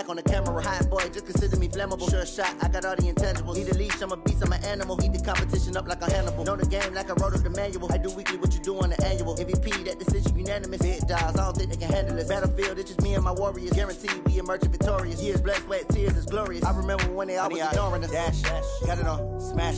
on the camera. Hot boy, just consider me flammable. Sure shot, I got all the intangibles. Need a leash, I'm a beast, I'm an animal. Heat the competition up like a Hannibal. Know the game like I wrote up the manual. I do weekly what you do on the annual. MVP, that decision unanimous. Big dogs, I don't think they can handle it. Battlefield, it's just me and my warriors. Guaranteed we emerging victorious. Years, blood, sweat, tears, is glorious. I remember when they always ignoring us. Dash, got it on, smash,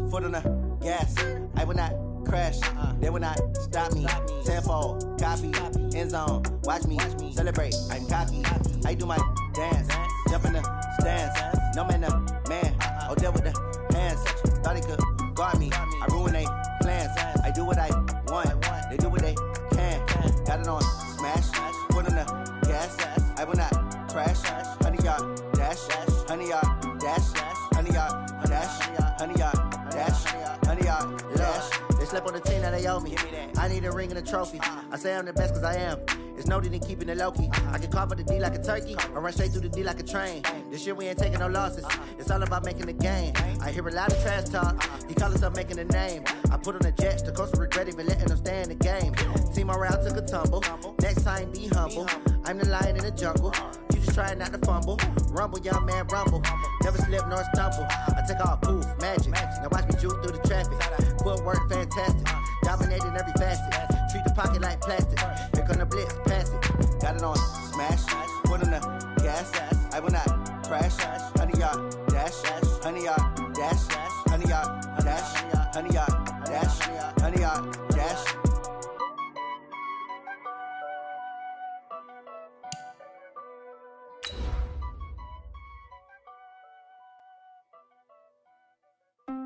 foot on the gas. I will not crash, they will not stop me. Tenfold, copy, end zone, watch me celebrate. I'm cocky, I do my dance, jump in the stands. No man, man, oh there with the hands. Thought he could guard me, I ruin they plans. I do what I want, they do what they can. Got it on, smash, foot on the gas. I will not crash, 100-yard dash, 100-yard dash, 100-yard dash, 100-yard dash, 100-yard dash. They slept on the team that they owe me. I need a ring and a trophy. I say I'm the best cause I am. It's noted in keeping it low-key. I can carve for the D like a turkey or run straight through the D like a train. This year we ain't taking no losses. It's all about making the game. I hear a lot of trash talk. He call himself making a name. I put on the Jets. The coach regret even letting them stay in the game. Team morale took a tumble. Next time be humble. I'm the lion in the jungle. You just trying not to fumble. Rumble, young man, rumble. Never slip nor stumble. I take off, poof, magic. Now watch me juke through the traffic. Footwork fantastic. Dominating every facet. Treat the pocket like plastic. Here come the blitz, pass it. Got it on, smash. Foot on the gas. I will not crash. 100-yard dash. 100-yard dash. 100-yard dash. 100-yard dash. 100-yard dash.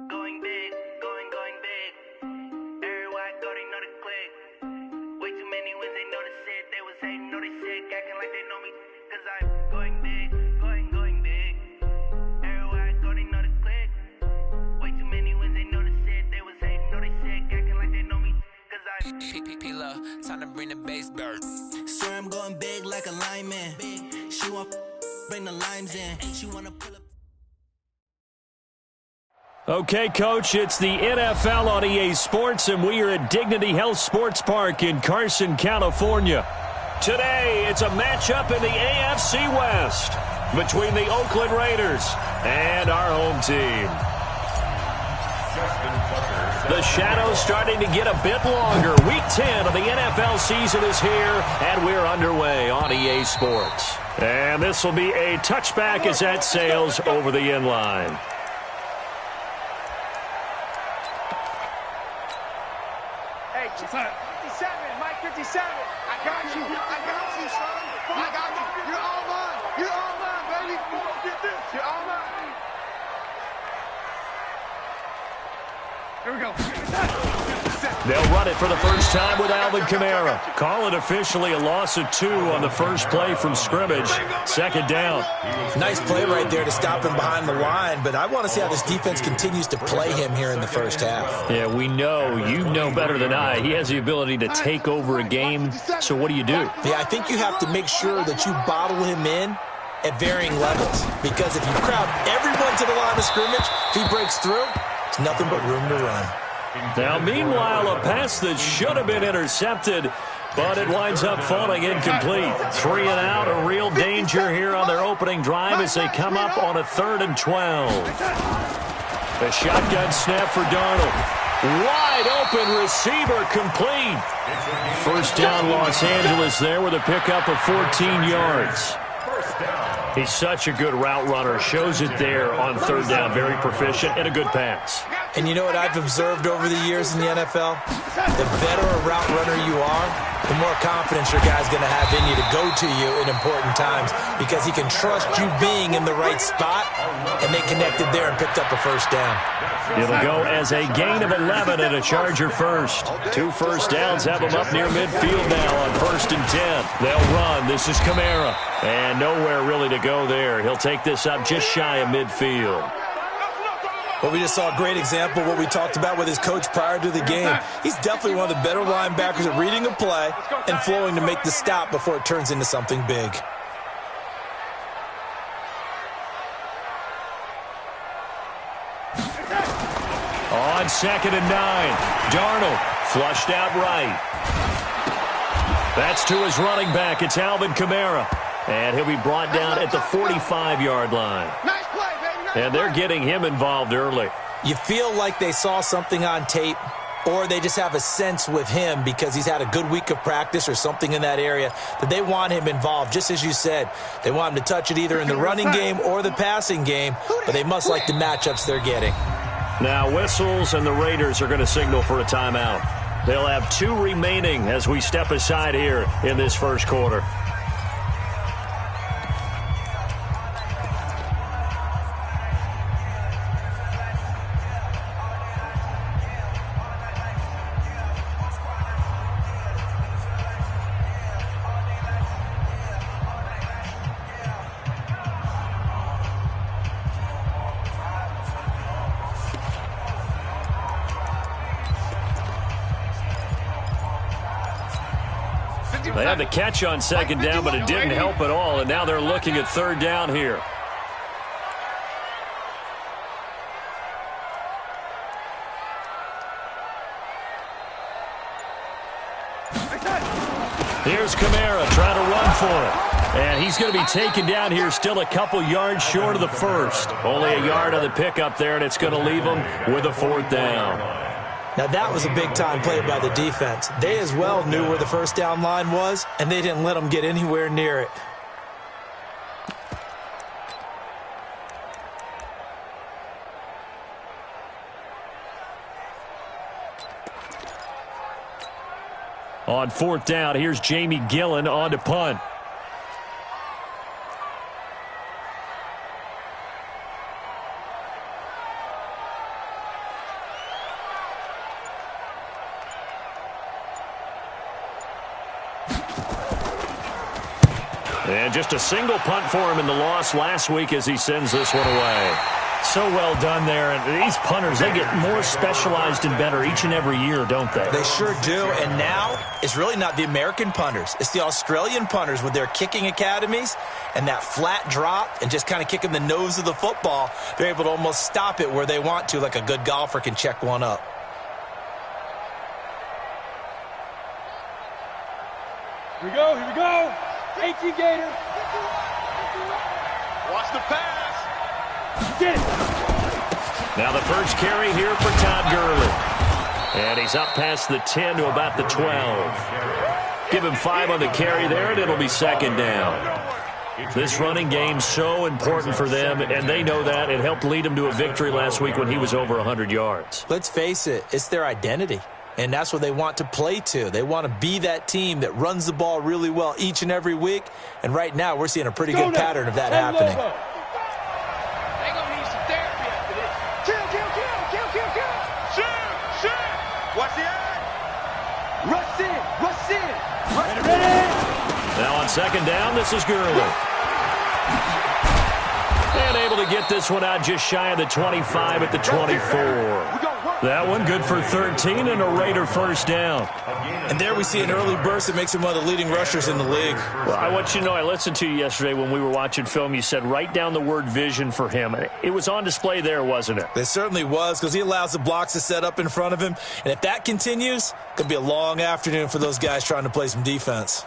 Going big, going big. Everywhere I go, they know the click. Way too many wins, they know the shit. They was hating, know they sick, acting like they know me. Cause I'm going big, going big. Everywhere I go, they know the click. Way too many wins, they know the shit. They was hating, know they sick, acting like they know me. Cause I'm P-P-P-Lo, time to bring the bass bird. Sir, I'm going big like a lineman. She want bring the limes in. She wanna pull up. Okay, Coach, it's the NFL on EA Sports, and we are at Dignity Health Sports Park in Carson, California. Today, it's a matchup in the AFC West between the Oakland Raiders and our home team. The shadow's starting to get a bit longer. Week 10 of the NFL season is here, and we're underway on EA Sports. And this will be a touchback as that sails over the inline. Hey, 57, Mike 57. I got you, son. I got you. You're all mine. You're all mine, baby. Get this. You're all mine. Here we go. They'll run it for the first time with Alvin Kamara. Call it officially a loss of 2 on the first play from scrimmage. Second down. Nice play right there to stop him behind the line, but I want to see how this defense continues to play him here in the first half. Yeah, we know. You know better than I. He has the ability to take over a game. So what do? Yeah, I think you have to make sure that you bottle him in at varying levels, because if you crowd everyone to the line of scrimmage, if he breaks through, it's nothing but room to run. Now, meanwhile, a pass that should have been intercepted, but it winds up falling incomplete. 3 and out, a real danger here on their opening drive as they come up on a 3rd and 12. The shotgun snap for Darnold. Wide open receiver complete. First down, Los Angeles there with a pickup of 14 yards. He's such a good route runner. Shows it there on 3rd down. Very proficient and a good pass. And you know what I've observed over the years in the NFL? The better a route runner you are, the more confidence your guy's going to have in you to go to you in important times, because he can trust you being in the right spot, and they connected there and picked up a first down. It'll go as a gain of 11 and a Charger first. 2 first downs have them up near midfield now on 1st and 10. They'll run. This is Kamara. And nowhere really to go there. He'll take this up just shy of midfield. Well, we just saw a great example of what we talked about with his coach prior to the game. He's definitely one of the better linebackers at reading a play and flowing to make the stop before it turns into something big. On 2nd and 9, Darnold flushed out right. That's to his running back. It's Alvin Kamara. And he'll be brought down at the 45-yard line. Nice play, baby. Nice And they're play. getting him involved early. You feel like they saw something on tape, or they just have a sense with him because he's had a good week of practice or something in that area that they want him involved. Just as you said, they want him to touch it either in the running game or the passing game, but they must like the matchups they're getting. Now whistles, and the Raiders are going to signal for a timeout. They'll have 2 remaining as we step aside here in this first quarter. They had the catch on second down, but it didn't help at all, and now they're looking at third down here. Here's Kamara trying to run for it. And he's going to be taken down here, still a couple yards short of the first. Only a yard on the pickup there, and it's going to leave him with a 4th down. Now, that was a big-time play by the defense. They as well knew where the first down line was, and they didn't let them get anywhere near it. On 4th down, here's Jamie Gillen on to punt. And just a single punt for him in the loss last week as he sends this one away. So well done there. And these punters, they get more specialized and better each and every year, don't they? They sure do. And now it's really not the American punters. It's the Australian punters with their kicking academies and that flat drop and just kind of kicking the nose of the football. They're able to almost stop it where they want to, like a good golfer can check one up. Here we go. Here we go. 18 Gator. Watch the pass. Get it. Now the first carry here for Todd Gurley. And he's up past the 10 to about the 12. Give him 5 on the carry there, and it'll be 2nd down. This running game's so important for them, and they know that. It helped lead them to a victory last week when he was over 100 yards. Let's face it, it's their identity. And that's what they want to play to. They want to be that team that runs the ball really well each and every week. And right now, we're seeing a pretty good pattern of that happening. They gonna need some therapy after this. Kill. Shoot. Watch the eye. Rush in. Ready. Now on 2nd down, this is Gurley. And able to get this one out just shy of the 25 at the 24. That one good for 13 and a Raider first down. And there we see an early burst that makes him one of the leading rushers in the league. Well, I want you to know, I listened to you yesterday when we were watching film. You said write down the word vision for him. It was on display there, wasn't it? It certainly was, because he allows the blocks to set up in front of him. And if that continues, it could be a long afternoon for those guys trying to play some defense.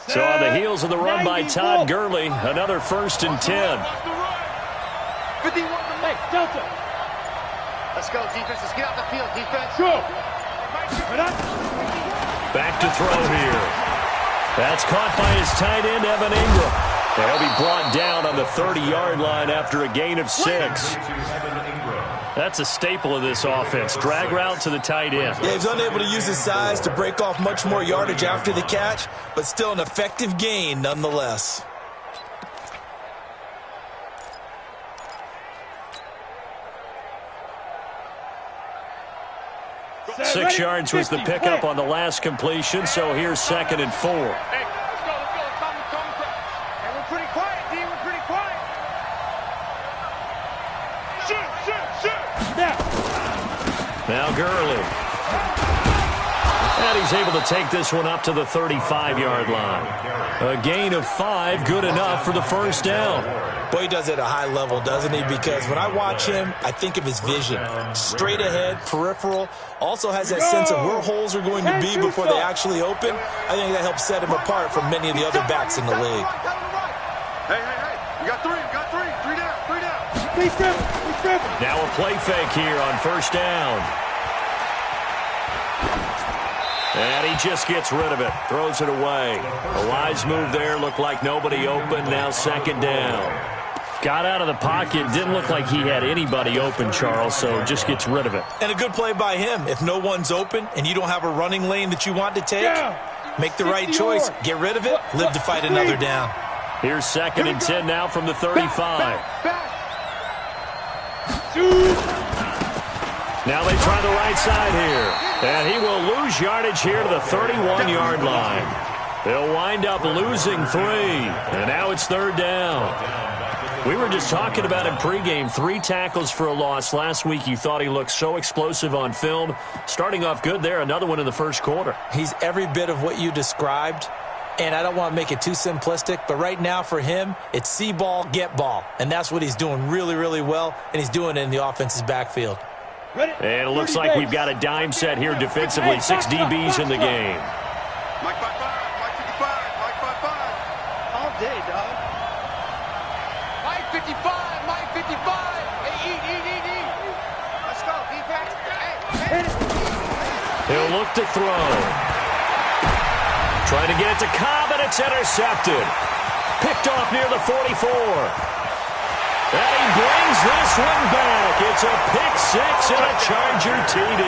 So on the heels of the run by Todd Gurley, another 1st and 10. 51. Hey, Delta. Let's go, defense. Let's get out the field, defense. Go. Back to throw here. That's caught by his tight end, Evan Ingram. And he'll be brought down on the 30-yard line after a gain of 6. That's a staple of this offense. Drag route to the tight end. Yeah, he's unable to use his size to break off much more yardage after the catch, but still an effective gain nonetheless. Six yards was the pickup on the last completion, so here's 2nd and 4. Hey, let's go. Hey, we're pretty quiet, D. We're pretty quiet. Shoot. Now Gurley. And he's able to take this one up to the 35-yard line. A gain of 5, good enough for the first down. Boy, he does it at a high level, doesn't he? Because when I watch him, I think of his vision. Straight ahead, peripheral. Also has that sense of where holes are going to be before they actually open. I think that helps set him apart from many of the other backs in the league. Hey, hey, hey. You got 3. You got 3. 3 down. 3 down. Now a play fake here on first down. And he just gets rid of it. Throws it away. A wise move there. Looked like nobody open. Now second down. Got out of the pocket. Didn't look like he had anybody open, Charles, so just gets rid of it. And a good play by him. If no one's open and you don't have a running lane that you want to take, make the right choice. Get rid of it. Live to fight another down. Here's second and 10 now from the 35. Now they try the right side here. And he will lose yardage here to the 31-yard line. They'll wind up losing 3. And now it's third down. We were just talking about him pregame. 3 tackles for a loss. Last week you thought he looked so explosive on film. Starting off good there. Another one in the first quarter. He's every bit of what you described. And I don't want to make it too simplistic, but right now for him, it's see ball, get ball. And that's what he's doing really, really well, and he's doing it in the offense's backfield. And it looks like we've got a dime set here defensively. 6 DBs in the game. Mike 5-5. Mike 55. Mike 5-5. All day, dog. Mike 55. Mike 55. Hey, eat. Let's go, defense. Hey. He'll look to throw. Trying to get it to Cobb, and it's intercepted. Picked off near the 44. And he brings this one back. It's a pick 6 and a Charger TD.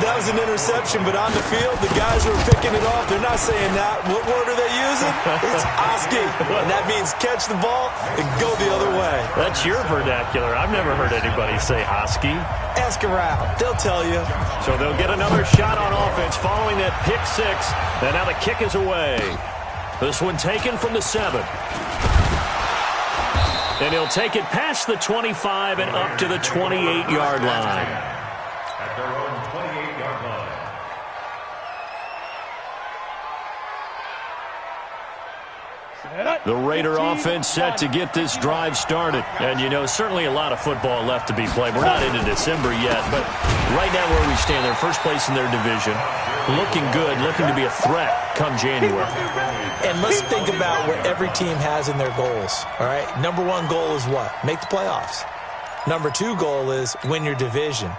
That was an interception, but on the field, the guys who are picking it off, they're not saying that. What word are they using? It's Oski. And that means catch the ball and go the other way. That's your vernacular. I've never heard anybody say Oski. Ask around. They'll tell you. So they'll get another shot on offense following that pick 6. And now the kick is away. This one taken from the 7. And he'll take it past the 25 and up to the 28-yard line. At their own 28-yard line. The Raider offense set to get this drive started. And, you know, certainly a lot of football left to be played. We're not into December yet, but right now where we stand, they're first place in their division. Looking good, looking to be a threat come January. And let's think about what every team has in their goals, all right? Number 1 goal is what? Make the playoffs. Number 2 goal is win your division.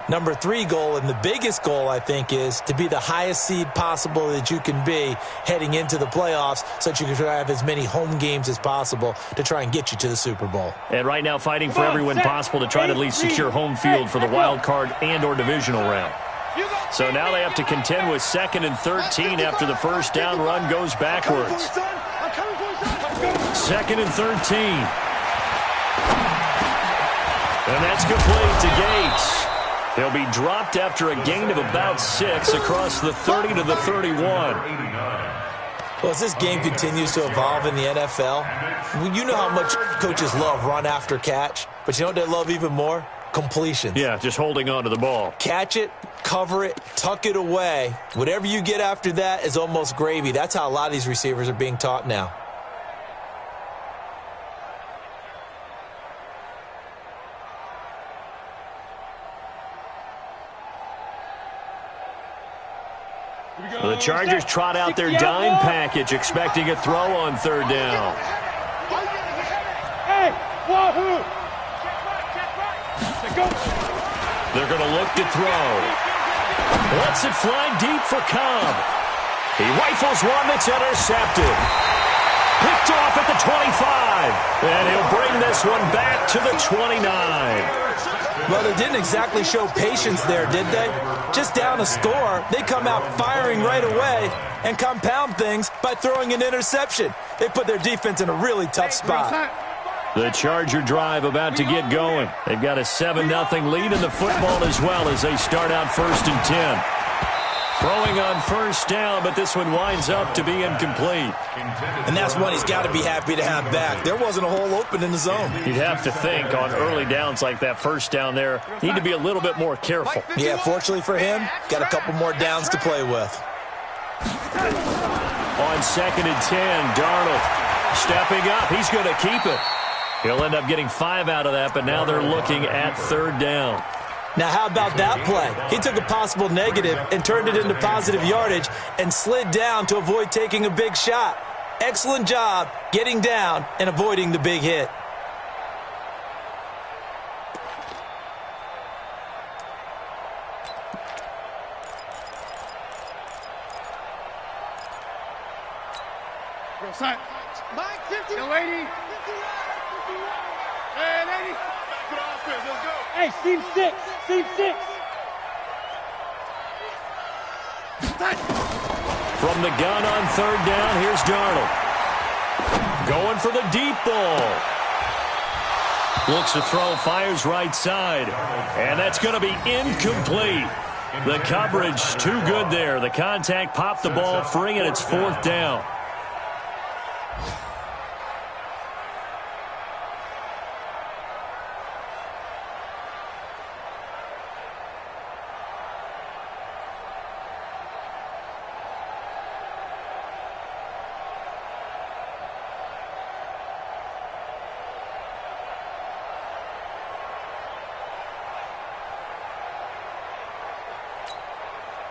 Number 3 goal, and the biggest goal, I think, is to be the highest seed possible that you can be heading into the playoffs so that you can have as many home games as possible to try and get you to the Super Bowl. And right now fighting for every win possible to try to at least secure home field for the wild card and or divisional round. So now they have to contend with 2nd and 13 after the first down run goes backwards. 2nd and 13. And that's complete to Gates. He'll be dropped after a gain of about 6 across the 30 to the 31. Well, as this game continues to evolve in the NFL, you know how much coaches love run after catch, but you know what they love even more? Completions. Yeah, just holding on to the ball. Catch it, cover it, tuck it away. Whatever you get after that is almost gravy. That's how a lot of these receivers are being taught now. The Chargers trot out their dime package, expecting a throw on third down. Hey, wahoo! They're going to look to throw. Lets it fly deep for Cobb. He rifles one that's intercepted. Picked off at the 25. And he'll bring this one back to the 29. Well, they didn't exactly show patience there, did they? Just down a score, they come out firing right away and compound things by throwing an interception. They put their defense in a really tough spot. The Charger drive about to get going. They've got a 7-0 lead in the football as well as they start out 1st and 10. Throwing throwing on first down, but this one winds up to be incomplete. And that's one he's got to be happy to have back. There wasn't a hole open in the zone. You'd have to think on early downs like that first down there, need to be a little bit more careful. Yeah, fortunately for him, got a couple more downs to play with. On 2nd and 10, Darnold stepping up. He's going to keep it. He'll end up getting 5 out of that, but now they're looking at 3rd down. Now, how about that play? He took a possible negative and turned it into positive yardage and slid down to avoid taking a big shot. Excellent job getting down and avoiding the big hit. Go, son. Mike, 50. Yo, lady. Hey, lady. Back to the offense. Let's go. Hey, seam 6. Seam 6. From the gun on 3rd down, here's Darnold. Going for the deep ball. Looks to throw, fires right side. And that's going to be incomplete. The coverage too good there. The contact popped the ball free, and it's 4th down.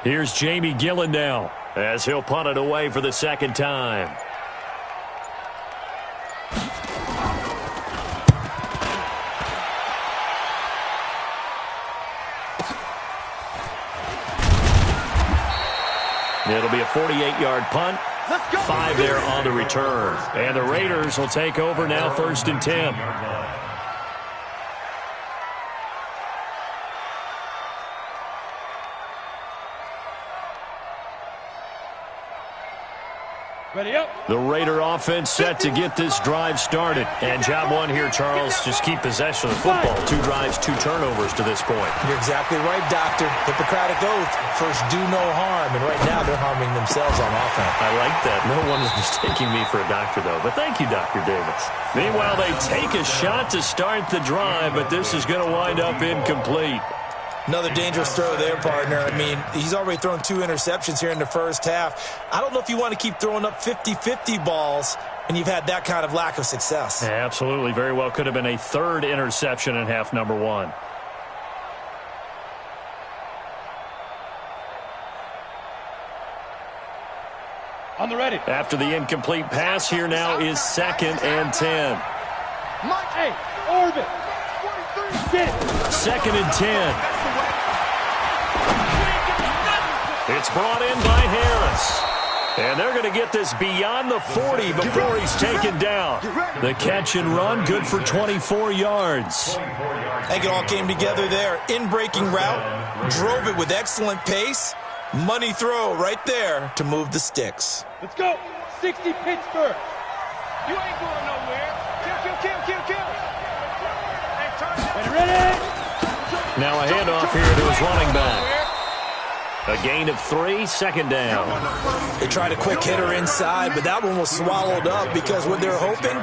Here's Jamie Gillen now as he'll punt it away for the 2nd time. It'll be a 48-yard punt. 5 there on the return. And the Raiders will take over now 1st and 10. Ready up. The Raider offense set to get this drive started. And job one here, Charles, just keep possession of the football. 2 drives, 2 turnovers to this point. You're exactly right, Doctor. Hippocratic oath. First, do no harm. And right now, they're harming themselves on offense. I like that. No one is mistaking me for a doctor, though. But thank you, Dr. Davis. Meanwhile, they take a shot to start the drive, but this is going to wind up incomplete. Another dangerous throw there, partner. I mean, he's already thrown 2 interceptions here in the first half. I don't know if you want to keep throwing up 50-50 balls and you've had that kind of lack of success. Yeah, absolutely. Very well could have been a 3rd interception in half number 1. On the ready. After the incomplete pass, here now is 2nd and 10. Hey, orbit. Get it. 2nd and 10. It's brought in by Harris. And they're going to get this beyond the 40 before he's taken down. The catch and run, good for 24 yards. I think it all came together there. In-breaking route, drove it with excellent pace. Money throw right there to move the sticks. Let's go. 60 Pittsburgh. You ain't going nowhere. Kill. Ready. Now a handoff here to his running back. A gain of 3, 2nd down. They tried a quick hitter inside, but that one was swallowed up because what they're hoping,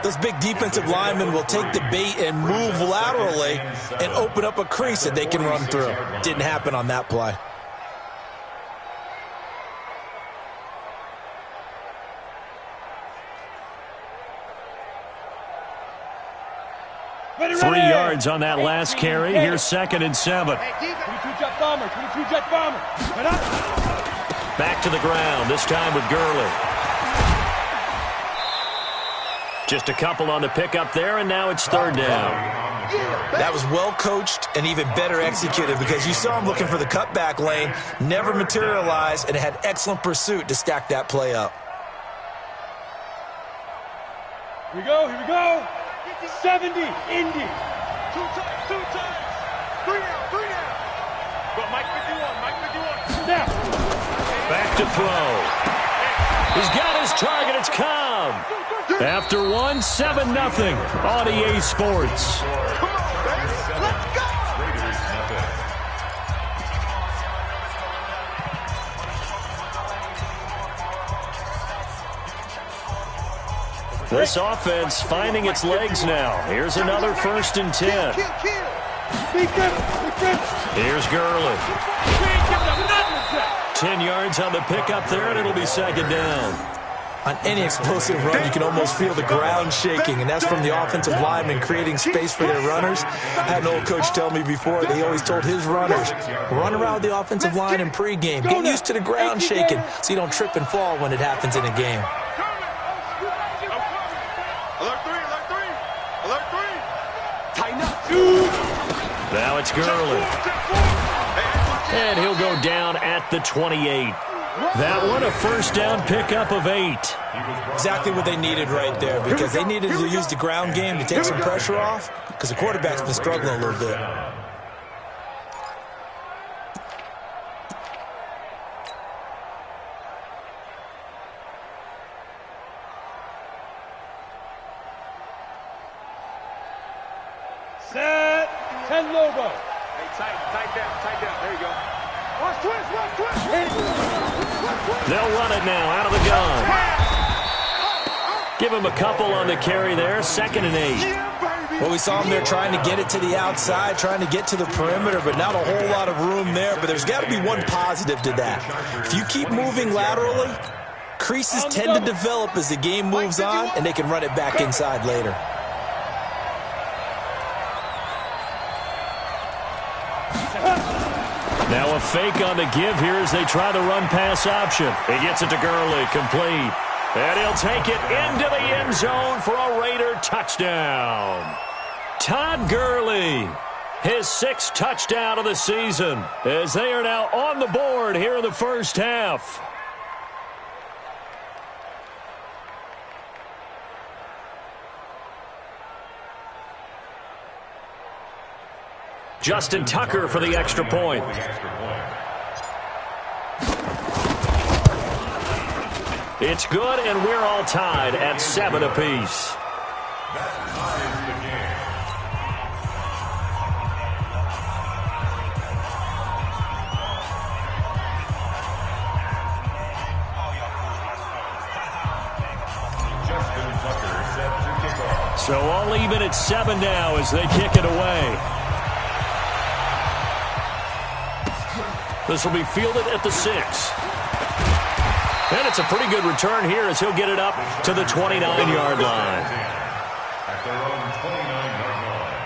those big defensive linemen will take the bait and move laterally and open up a crease that they can run through. Didn't happen on that play. Ready. 3 yards on that last carry. Here's 2nd and 7. 22-jet bomber. 22-jet bomber. Right up. Back to the ground, this time with Gurley. Just a couple on the pickup there, and now it's 3rd down. That was well coached and even better executed because you saw him looking for the cutback lane, never materialized, and had excellent pursuit to stack that play up. Here we go. 70, Indy. 2 times. 3 down. But Mike 51. Snap. Back to throw. He's got his target. It's Cobb. After 1, 7-0 on EA Sports. Come on, baby. Let's go. This offense finding its legs now. Here's another 1st and 10. Here's Gurley. 10 yards on the pickup there, and it'll be 2nd down. On any explosive run, you can almost feel the ground shaking, and that's from the offensive linemen creating space for their runners. I had an old coach tell me before, they always told his runners, run around the offensive line in pregame. Get used to the ground shaking so you don't trip and fall when it happens in a game. Now it's Gurley. And he'll go down at the 28. That one, a 1st down pickup of 8. Exactly what they needed right there, because they needed to use the ground game to take some pressure off, because the quarterback's been struggling a little bit. Set. 10 logo. Hey, tight down. There you go. Watch twist. They'll run it now out of the gun. Give him a couple on the carry there. 2nd and 8. Well, we saw him there trying to get it to the outside, trying to get to the perimeter, but not a whole lot of room there. But there's got to be one positive to that. If you keep moving laterally, creases tend to develop as the game moves on, and they can run it back inside later. Now a fake on the give here as they try the run-pass option. He gets it to Gurley, complete. And he'll take it into the end zone for a Raider touchdown. Todd Gurley, his 6th touchdown of the season, as they are now on the board here in the 1st half. Justin Tucker for the extra point. It's good, and we're all tied at 7 apiece. So all even at 7 now as they kick it away. This will be fielded at the 6. And it's a pretty good return here as he'll get it up to the 29-yard line. At their own 29-yard line.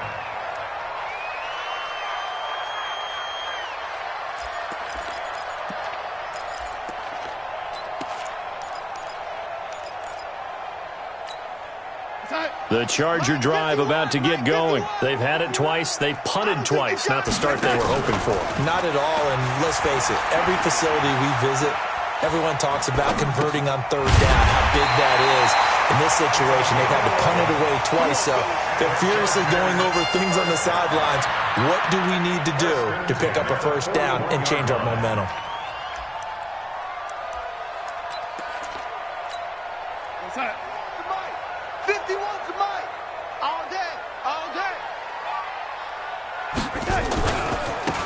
The Charger drive about to get going. They've had it twice. They've punted twice. Not the start they were hoping for. Not at all, and let's face it, every facility we visit, everyone talks about converting on 3rd down, how big that is. In this situation, they've had to punt it away twice, so they're furiously going over things on the sidelines. What do we need to do to pick up a 1st down and change our momentum? What's that? 51's the mic. All day.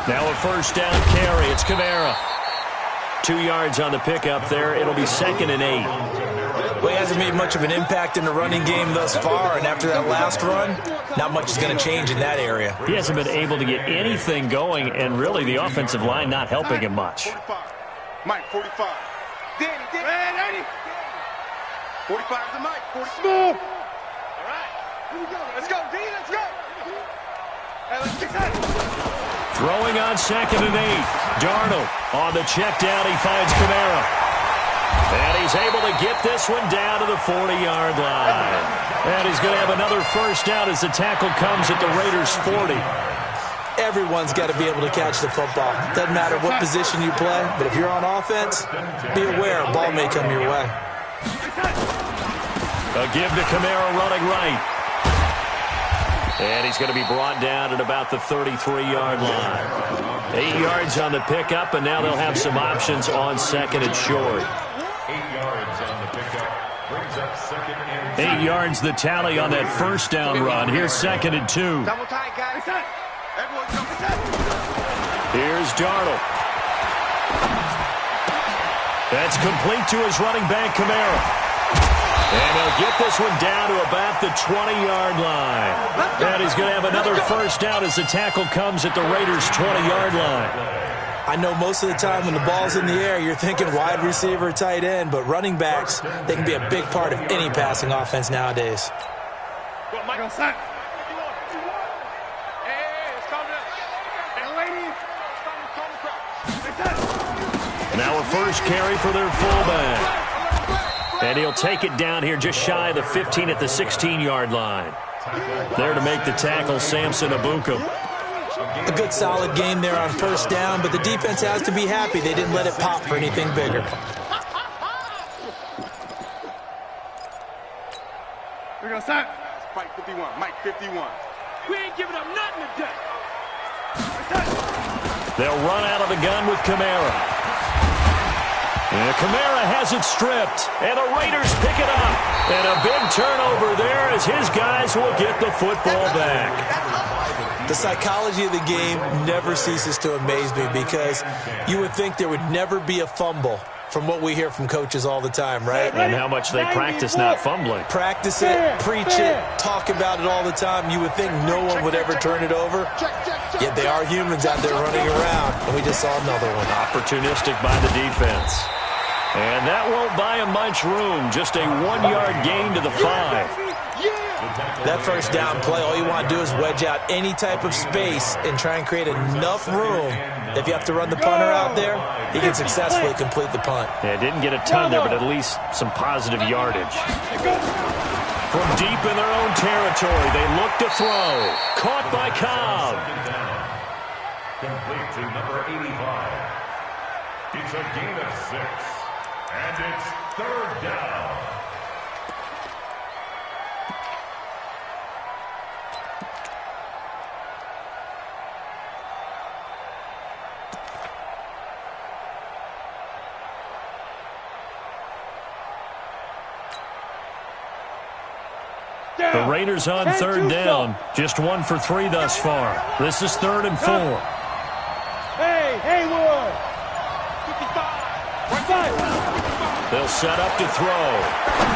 Now a 1st down carry. It's Kamara. 2 yards on the pickup there. It'll be 2nd and 8. Well, he hasn't made much of an impact in the running game thus far, and after that last run, not much is going to change in that area. He hasn't been able to get anything going, and really the offensive line not helping him much. 45. Mike, 45. Danny. Man, 80. 45 is the mic. 40. Smooth. All right. Here we go. Let's go, D. Let's go. Hey, let's get that. Throwing on 2nd and 8. Darnold on the check down. He finds Kamara. And he's able to get this one down to the 40-yard line. And he's going to have another 1st down as the tackle comes at the Raiders' 40. Everyone's got to be able to catch the football. Doesn't matter what position you play, but if you're on offense, be aware a ball may come your way. A give to Kamara running right. And he's going to be brought down at about the 33-yard line. 8 yards on the pickup, and now they'll have some options on 2nd and short. 8 yards on the pickup. Brings up 2nd and 8 yards the tally on that 1st down run. Here's 2nd and 2. Double tight, guys. Everyone double tight. Here's Darnold. That's complete to his running back, Kamara. And he'll get this one down to about the 20-yard line. And he's going to have another first down as the tackle comes at the Raiders' 20-yard line. I know most of the time when the ball's in the air, you're thinking wide receiver, tight end, but running backs, they can be a big part of any passing offense nowadays. Now a first carry for their fullback. And he'll take it down here just shy of the 15 at the 16-yard line. There to make the tackle, Samson Abukum. A good solid game there on first down, but the defense has to be happy they didn't let it pop for anything bigger. We're going to start. Mike 51, Mike 51. We ain't giving up nothing today. They'll run out of the gun with Kamara. And Kamara has it stripped, and the Raiders pick it up. And a big turnover there as his guys will get the football back. The psychology of the game never ceases to amaze me because you would think there would never be a fumble from what we hear from coaches all the time, right? And how much they practice not fumbling. Practice it, preach it, talk about it all the time. You would think no one would ever turn it over. Yet they are humans out there running around, and we just saw another one. Opportunistic by the defense. And that won't buy him much room. Just a 1-yard gain to the 5. That first down play, all you want to do is wedge out any type of space and try and create enough room. If you have to run the punter out there, he can successfully complete the punt. Yeah, didn't get a ton there, but at least some positive yardage. From deep in their own territory, they look to throw. Caught by Cobb. Complete to number 85. It's a gain of 6. And it's third down. The Raiders on third down. Just 1 for 3 thus far. This is 3rd and 4. Hey, Haywood! 55! They'll set up to throw.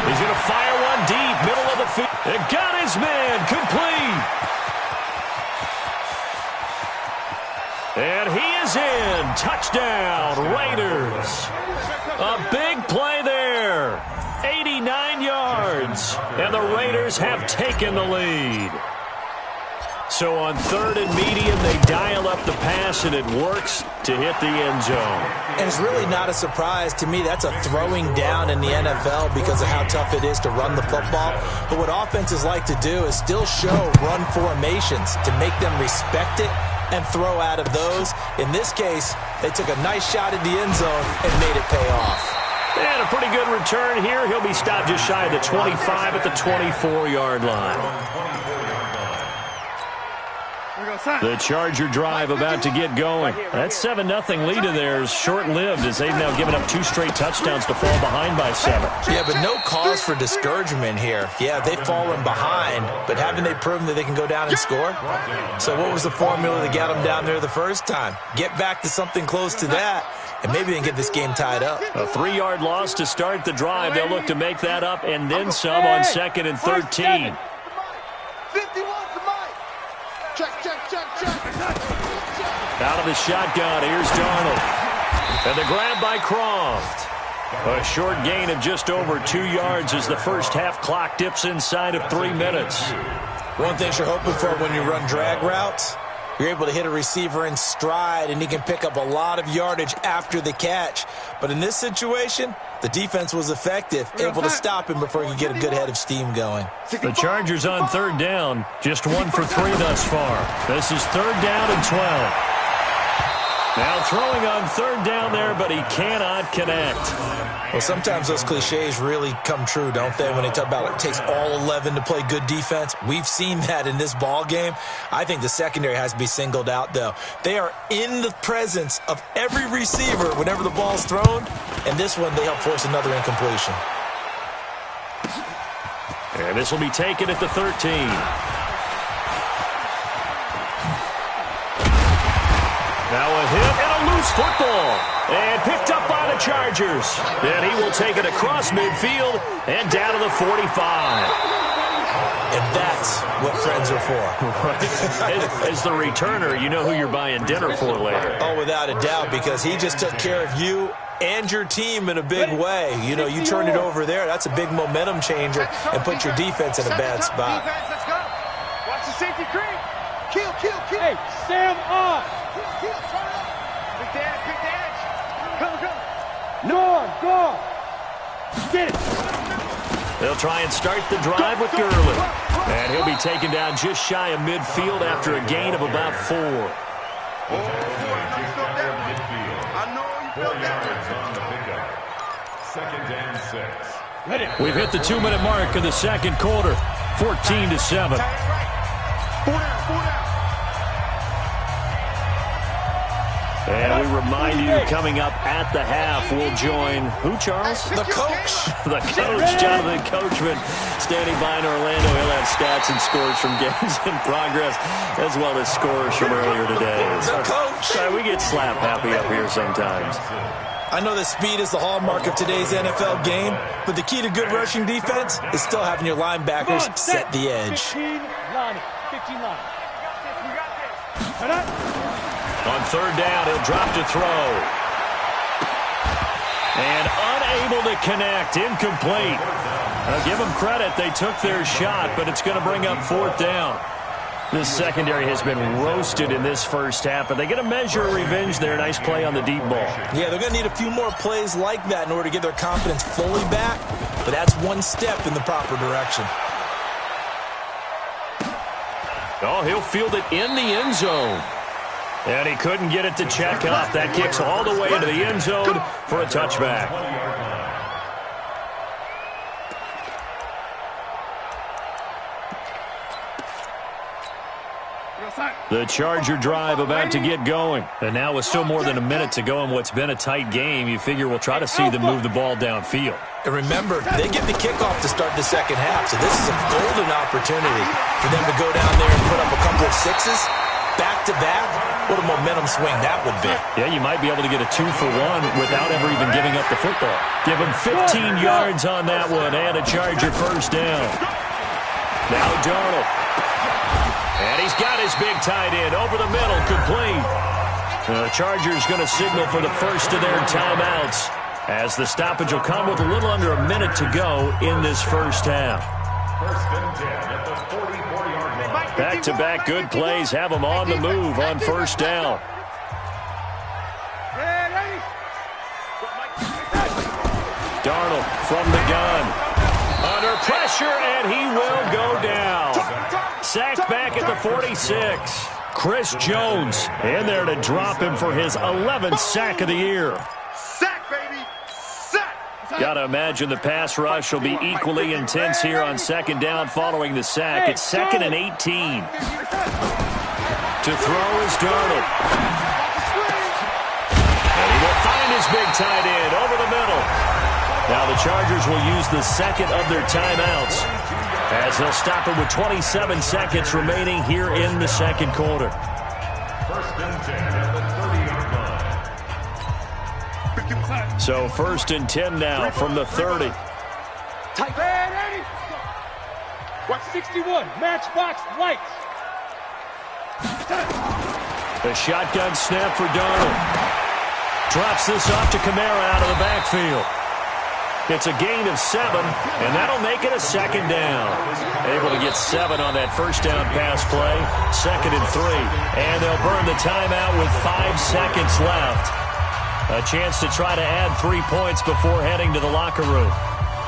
He's going to fire one deep, middle of the field. It got his man, complete. And he is in. Touchdown, Raiders. A big play there. 89 yards. And the Raiders have taken the lead. So on 3rd and medium, they dial up the pass, and it works to hit the end zone. And it's really not a surprise to me. That's a throwing down in the NFL because of how tough it is to run the football. But what offenses like to do is still show run formations to make them respect it and throw out of those. In this case, they took a nice shot at the end zone and made it pay off. And a pretty good return here. He'll be stopped just shy of the 25 at the 24-yard line. The Charger drive about to get going. That 7-0 lead of theirs short-lived as they've now given up 2 straight touchdowns to fall behind by 7. Yeah, but no cause for discouragement here. Yeah, they've fallen behind, but haven't they proven that they can go down and score? So what was the formula that got them down there the first time? Get back to something close to that, and maybe they can get this game tied up. A 3-yard loss to start the drive. They'll look to make that up and then some on 2nd and 13. 51 for Mike. Check. Out of the shotgun, here's Darnold. And the grab by Croft. A short gain of just over 2 yards as the first half clock dips inside of 3 minutes. One thing you're hoping for when you run drag routes, you're able to hit a receiver in stride, and he can pick up a lot of yardage after the catch. But in this situation, the defense was effective, able to stop him before he could get a good head of steam going. The Chargers on 3rd down, just 1 for 3 thus far. This is 3rd down and 12. Now throwing on 3rd down there, but he cannot connect. Well, sometimes those cliches really come true, don't they? When they talk about it takes all 11 to play good defense. We've seen that in this ball game. I think the secondary has to be singled out, though. They are in the presence of every receiver whenever the ball's thrown, and this one they help force another incompletion. And this will be taken at the 13. Now a hit and a loose football. And picked up by the Chargers. And he will take it across midfield and down to the 45. And that's what friends are for. As the returner, you know who you're buying dinner for later. Oh, without a doubt, because he just took care of you and your team in a big way. You know, you turned it over there. That's a big momentum changer and put your defense in a bad spot. Let's go. Watch the safety creep. Kill. Hey, Sam on. Kill. Turn it up. Pick the edge. Go. No, go. Get it. They'll try and start the drive with Gurley. And he'll be taken down just shy of midfield after a gain of about 4. I know you felt that. On the pickup. 2nd and 6. Ready. We've hit the 2-minute mark in the second quarter. 14-7. 4 down. And we remind you, coming up at the half, we'll join who, Charles? The coach. The coach, Jonathan Coachman, standing by in Orlando. He'll have stats and scores from games in progress, as well as scores from earlier today. The coach. We get slap happy up here sometimes. I know that speed is the hallmark of today's NFL game, but the key to good rushing defense is still having your linebackers set the edge. 15 line. We got this. Turn up. On 3rd down, he'll drop to throw. And unable to connect, incomplete. I'll give them credit, they took their shot, but it's going to bring up 4th down. This secondary has been roasted in this first half, but they get a measure of revenge there. Nice play on the deep ball. Yeah, they're going to need a few more plays like that in order to get their confidence fully back, but that's one step in the proper direction. Oh, he'll field it in the end zone. And he couldn't get it to check up. That kicks all the way into the end zone for a touchback. The Charger drive about to get going. And now with still more than a minute to go in what's been a tight game, you figure we'll try to see them move the ball downfield. And remember, they get the kickoff to start the second half, so this is a golden opportunity for them to go down there and put up a couple of sixes back-to-back. What a momentum swing that would be. Yeah, you might be able to get a 2-for-1 without ever even giving up the football. Give him 15 yards on that one and a Charger first down. Now Darnold. And he's got his big tight end over the middle, complete. The Chargers going to signal for the first of their timeouts as the stoppage will come with a little under a minute to go in this first half. 1st and 10 at the 44-yard line. Back-to-back good plays have them on the move on first down. Darnold from the gun. Under pressure, and he will go down. Sacked back at the 46. Chris Jones in there to drop him for his 11th sack of the year. Sack, baby. Sack. Got to imagine the pass rush will be equally intense here on 2nd down following the sack. It's 2nd and 18. To throw is Darnold. And he will find his big tight end over the middle. Now the Chargers will use the second of their timeouts as they'll stop it with 27 seconds remaining here in the second quarter. 1st and 10 at the 30-yard line. So 1st and 10 now from the 30. Tight. Ready. Watch 61. Matchbox lights. The shotgun snap for Darnold. Drops this off to Kamara out of the backfield. It's a gain of 7, and that'll make it a 2nd down. Able to get 7 on that first down pass play. 2nd and 3. And they'll burn the timeout with 5 seconds left. A chance to try to add 3 points before heading to the locker room.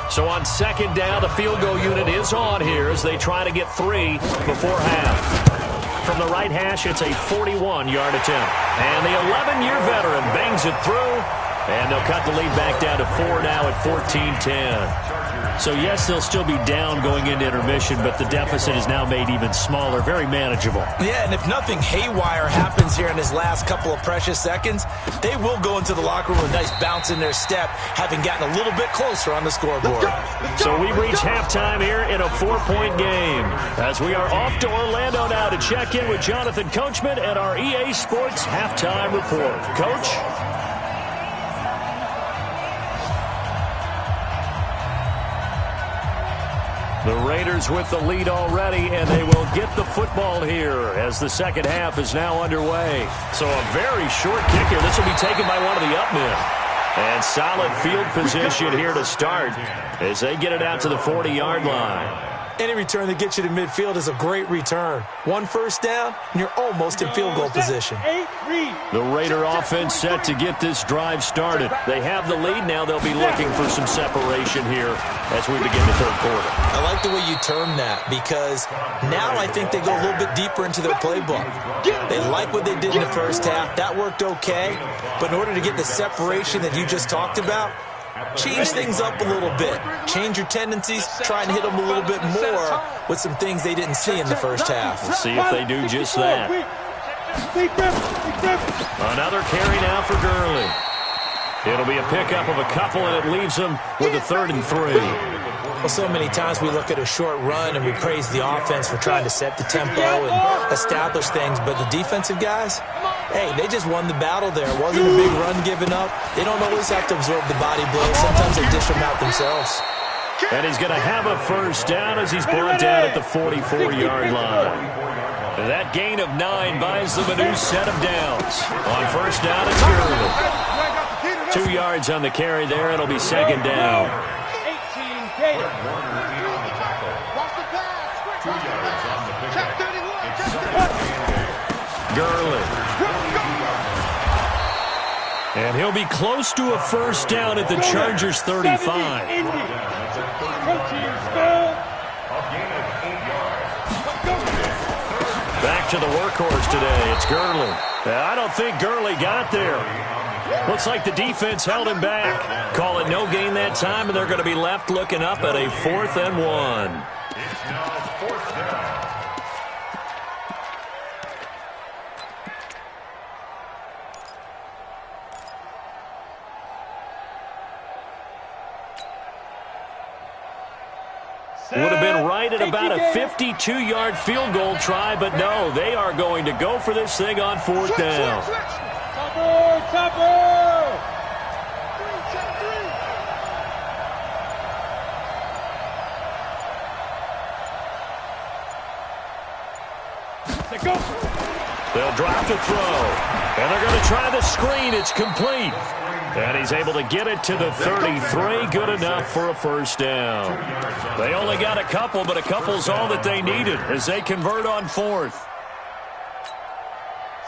So on 2nd down, the field goal unit is on here as they try to get 3 before half. From the right hash, it's a 41-yard attempt. And the 11-year veteran bangs it through. And they'll cut the lead back down to 4 now at 14-10. So, yes, they'll still be down going into intermission, but the deficit is now made even smaller, very manageable. Yeah, and if nothing haywire happens here in his last couple of precious seconds, they will go into the locker room with a nice bounce in their step, having gotten a little bit closer on the scoreboard. So we've reached halftime here in a 4-point game as we are off to Orlando now to check in with Jonathan Coachman and our EA Sports Halftime Report. Coach? The Raiders with the lead already, and they will get the football here as the second half is now underway. So a very short kick here. This will be taken by one of the up men. And solid field position here to start as they get it out to the 40-yard line. Any return that gets you to midfield is a great return. One first down, and you're almost in field goal position. The Raider offense set to get this drive started. They have the lead now. They'll be looking for some separation here as we begin the third quarter. I like the way you term that because now I think they go a little bit deeper into their playbook. They like what they did in the first half. That worked okay. But in order to get the separation that you just talked about, change things up a little bit. Change your tendencies. Try and hit them a little bit more with some things they didn't see in the first half. Let's see if they do just that. Another carry now for Gurley. It'll be a pickup of a couple, and it leaves them with a 3rd and 3. Well, so many times we look at a short run and we praise the offense for trying to set the tempo and establish things, but the defensive guys, hey, they just won the battle there. It wasn't a big run given up. They don't always have to absorb the body blows. Sometimes they dish them out themselves. And he's going to have a first down as he's brought down at the 44-yard line. That gain of 9 buys them a new set of downs. On first down, it's Gurley. 2 yards on the carry there. It'll be second down. 18 Gator. Gurley. And he'll be close to a first down at the Chargers 35. Back to the workhorse today. It's Gurley. I don't think Gurley got there. Looks like the defense held him back. Call it no gain that time, and they're going to be left looking up at a 4th and 1. It's now 4th down. Would have been right at about a 52-yard field goal try, but no, they are going to go for this thing on 4th down. They'll drop the throw, and they're going to try the screen. It's complete. And he's able to get it to the 33. Good enough for a first down. They only got a couple, but a couple's all that they needed as they convert on 4th.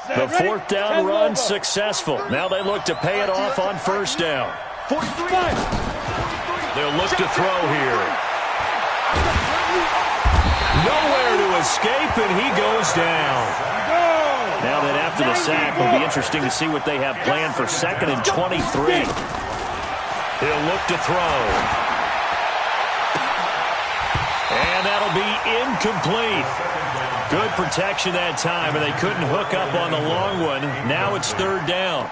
The 4th down run successful. Now they look to pay it off on first down. They'll look to throw here. Nowhere to escape, and he goes down. Now that after the sack, it'll be interesting to see what they have planned for 2nd and 23. He'll look to throw. And that'll be incomplete. Good protection that time, and they couldn't hook up on the long one. Now it's 3rd down.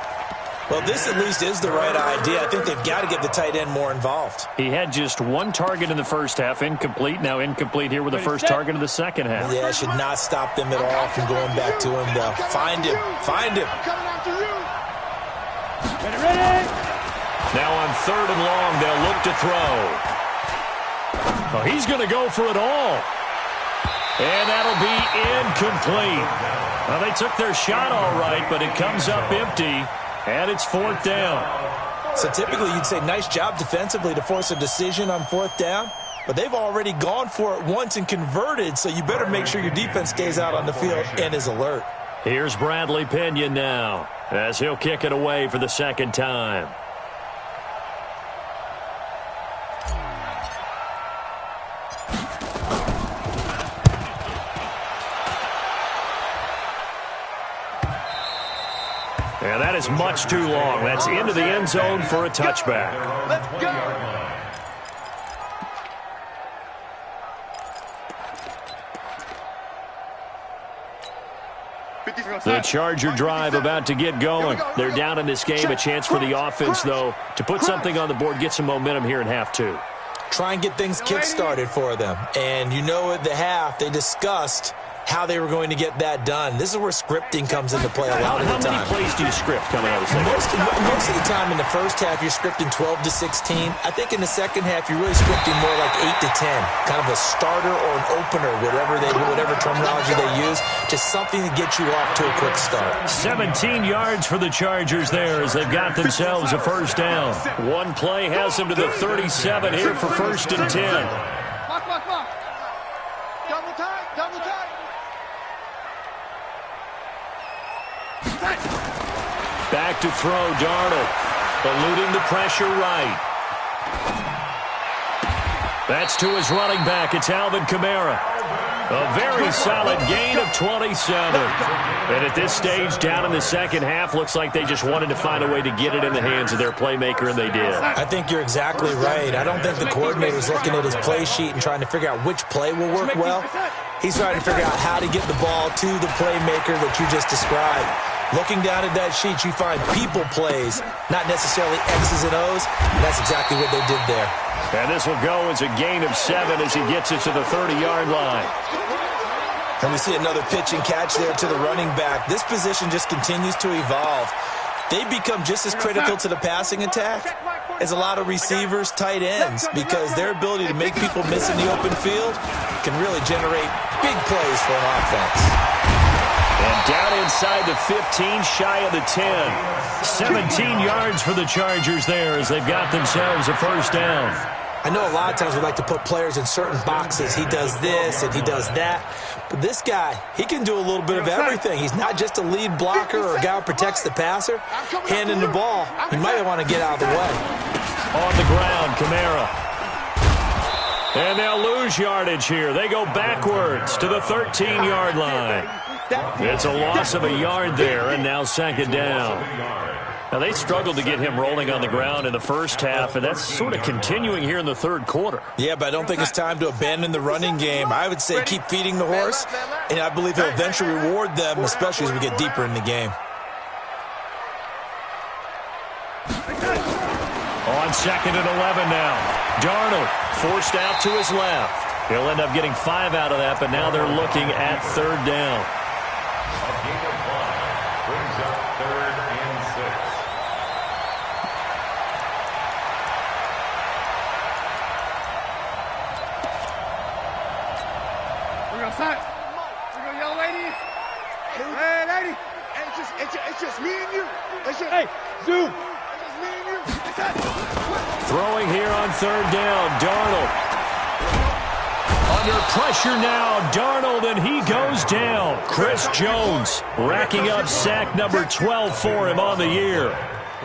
Well, this at least is the right idea. I think they've got to get the tight end more involved. He had just 1 target in the first half, incomplete. Now incomplete here with the first target of the second half. Yeah, should not stop them at all from going back to him, though. Find him. Find him. Now on 3rd and long, they'll look to throw. Oh, he's going to go for it all. And that'll be incomplete. Well, they took their shot all right, but it comes up empty. And it's 4th down. So typically you'd say nice job defensively to force a decision on 4th down. But they've already gone for it once and converted, so you better make sure your defense stays out on the field and is alert. Here's Bradley Pinion now as he'll kick it away for the 2nd time. And that is much too long. That's into the end zone for a touchback. Let's go. The Charger drive about to get going. They're down in this game. A chance for the offense, though, to put something on the board, get some momentum here in half 2. Try and get things kick-started for them. And you know at the half, they discussed how they were going to get that done. This is where scripting comes into play a lot of the time. How many plays do you script coming out of the second half? Most of the time in the first half, you're scripting 12 to 16. I think in the second half, you're really scripting more like 8 to 10. Kind of a starter or an opener, whatever terminology they use. Just something to get you off to a quick start. 17 yards for the Chargers there as they've got themselves a first down. One play has them to the 37 here for 1st and 10. Double tight, double tight. Back to throw, Darnold. Eluding the pressure right. That's to his running back. It's Alvin Kamara. A very solid gain of 27. And at this stage, down in the second half, looks like they just wanted to find a way to get it in the hands of their playmaker, and they did. I think you're exactly right. I don't think the coordinator's looking at his play sheet and trying to figure out which play will work well. He's trying to figure out how to get the ball to the playmaker that you just described. Looking down at that sheet, you find people plays, not necessarily X's and O's, and that's exactly what they did there. And this will go as a gain of 7 as he gets it to the 30-yard line. And we see another pitch and catch there to the running back. This position just continues to evolve. They become just as critical to the passing attack as a lot of receivers, tight ends, because their ability to make people miss in the open field can really generate big plays for an offense. And down inside the 15, shy of the 10. 17 yards for the Chargers there as they've got themselves a first down. I know a lot of times we like to put players in certain boxes. He does this and he does that. But this guy, he can do a little bit of everything. He's not just a lead blocker or a guy who protects the passer. Handing the ball, he might want to get out of the way. On the ground, Kamara. And they'll lose yardage here. They go backwards to the 13-yard line. It's a loss of a yard there, and now second down. Now, they struggled to get him rolling on the ground in the first half, and that's sort of continuing here in the third quarter. Yeah, but I don't think it's time to abandon the running game. I would say keep feeding the horse, and I believe he'll eventually reward them, especially as we get deeper in the game. On 2nd and 11 now. Darnold forced out to his left. He'll end up getting 5 out of that, but now they're looking at third down. A gain of 5 brings up 3rd and 6. We're going outside. We're going yellow lady. Hey, lady. It's just me and you. Hey, Zoom. It's just me and you. Throwing here on third down, Darnold. Under pressure now, Darnold, and he goes down. Chris Jones racking up sack number 12 for him on the year.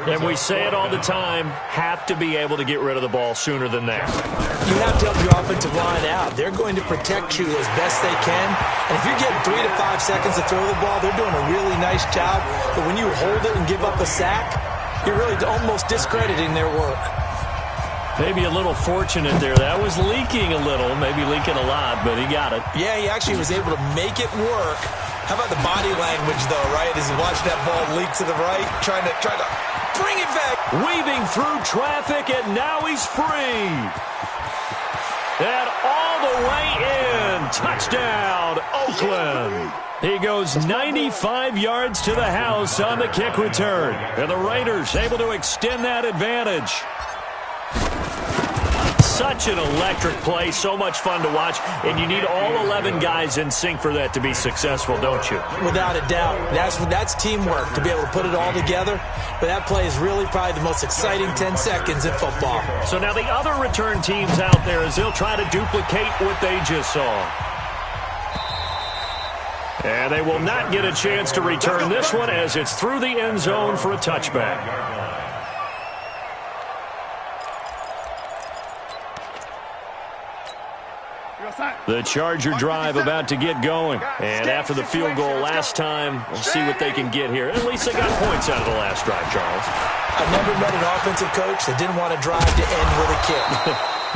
And we say it all the time, have to be able to get rid of the ball sooner than that. You have to help your offensive line out. They're going to protect you as best they can. And if you're getting 3 to 5 seconds to throw the ball, they're doing a really nice job. But when you hold it and give up a sack, you're really almost discrediting their work. Maybe a little fortunate there. That was leaking a little, maybe leaking a lot, but he got it. Yeah, he actually was able to make it work. How about the body language, though, right? As he watched that ball leak to the right, trying to bring it back. Weaving through traffic, and now he's free. And all the way in. Touchdown, Oakland. He goes 95 yards to the house on the kick return. And the Raiders able to extend that advantage. Such an electric play, so much fun to watch, and you need all 11 guys in sync for that to be successful, don't you? Without a doubt. That's teamwork, to be able to put it all together. But that play is really probably the most exciting 10 seconds in football. So now the other return teams out there as they'll try to duplicate what they just saw. And they will not get a chance to return this one as it's through the end zone for a touchback. The Charger drive about to get going. And after the field goal last time, we'll see what they can get here. At least they got points out of the last drive, Charles. I've never met an offensive coach that didn't want to drive to end with a kick.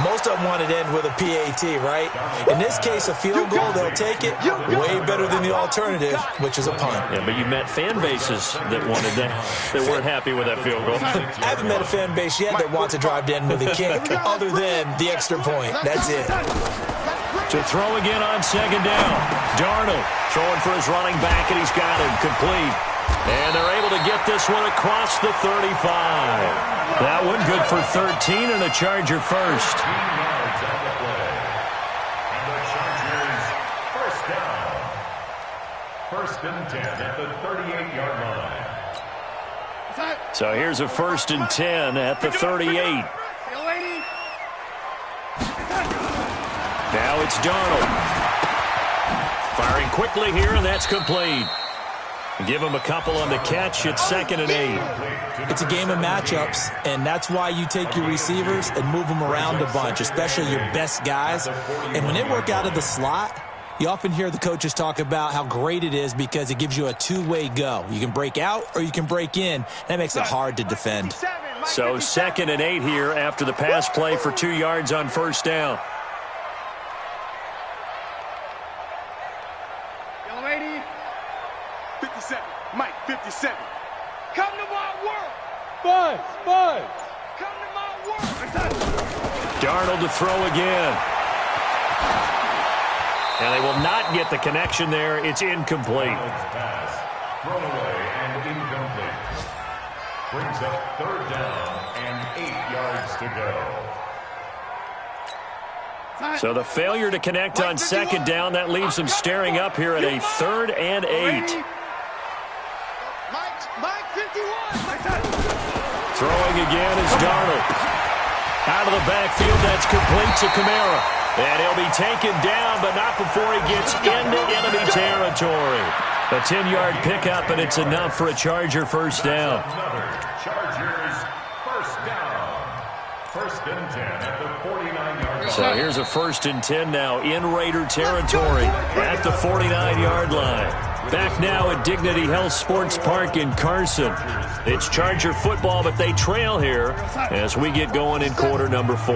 Most of them want to end with a PAT, right? In this case, a field goal, they'll take it. Way better than the alternative, which is a punt. Yeah, but you met fan bases that wanted that, that weren't happy with that field goal. I haven't met a fan base yet that wants to drive to end with a kick, other than the extra point. That's it. To throw again on second down. Darnold throwing for his running back, and he's got him complete. And they're able to get this one across the 35. That one good for 13 and a Charger first. 15 yards on the play. And the Chargers first down. First and 10 at the 38-yard line. So here's a first and 10 at the 38. Now it's Darnold. Firing quickly here, and that's complete. Give him a couple on the catch. It's 2nd and 8. It's a game of matchups, and that's why you take your receivers and move them around a bunch, especially your best guys. And when they work out of the slot, you often hear the coaches talk about how great it is because it gives you a two-way go. You can break out or you can break in. That makes it hard to defend. So 2nd and 8 here after the pass play for 2 yards on first down. Young lady, 57. Mike, 57. Come to my work. Buzz. Come to my work. Darnold to throw again. And they will not get the connection there. It's incomplete. Pass thrown away and incomplete. Brings up 3rd down and 8 yards to go. So the failure to connect on 2nd down, that leaves them staring up here at a 3rd and 8. Mike, 51. Throwing again is Darnold. Out of the backfield, that's complete to Kamara. And he'll be taken down, but not before he gets into enemy territory. A 10-yard pickup, and it's enough for a Charger first down. Another Chargers first down. First and 10 at the 49-yard line. So here's a 1st and 10 now in Raider territory at the 49-yard line. Back now at Dignity Health Sports Park in Carson. It's Charger football, but they trail here as we get going in quarter number 4.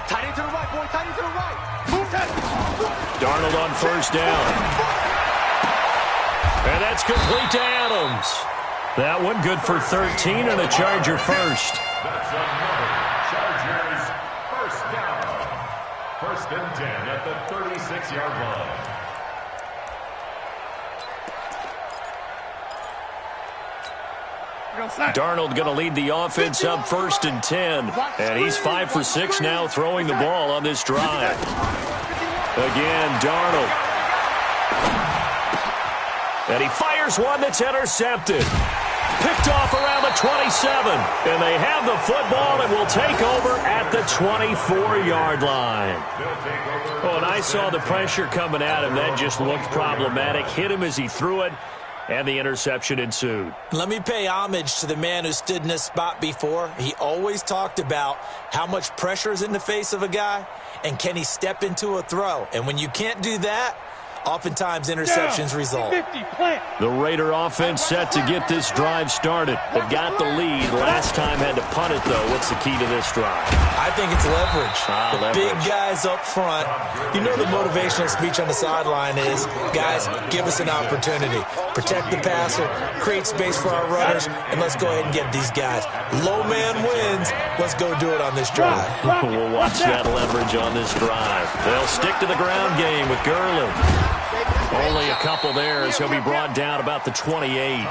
Tight end to the right, boy. Tight end to the right. Move that. Darnold on first down. And that's complete to Adams. That one good for 13 and a Charger first. That's another Chargers first down. First and 10 at the 36-yard line. Darnold going to lead the offense up 1st and 10. And he's 5 for 6 now throwing the ball on this drive. Again, Darnold. And he fires one that's intercepted. Picked off around the 27. And they have the football and will take over at the 24-yard line. Oh, and I saw the pressure coming at him. That just looked problematic. Hit him as he threw it. And the interception ensued. Let me pay homage to the man who stood in this spot before. He always talked about how much pressure is in the face of a guy and can he step into a throw. And when you can't do that, oftentimes interceptions result. The Raider offense set to get this drive started. They've got the lead. Last time had to punt it, though. What's the key to this drive? I think it's leverage. Leverage. Big guys up front. You know the motivational speech on the sideline is, guys, give us an opportunity. Protect the passer, create space for our runners, and let's go ahead and get these guys. Low man wins. Let's go do it on this drive. We'll watch that leverage on this drive. They'll stick to the ground game with Gurley. Only a couple there as he'll be brought down about the 28.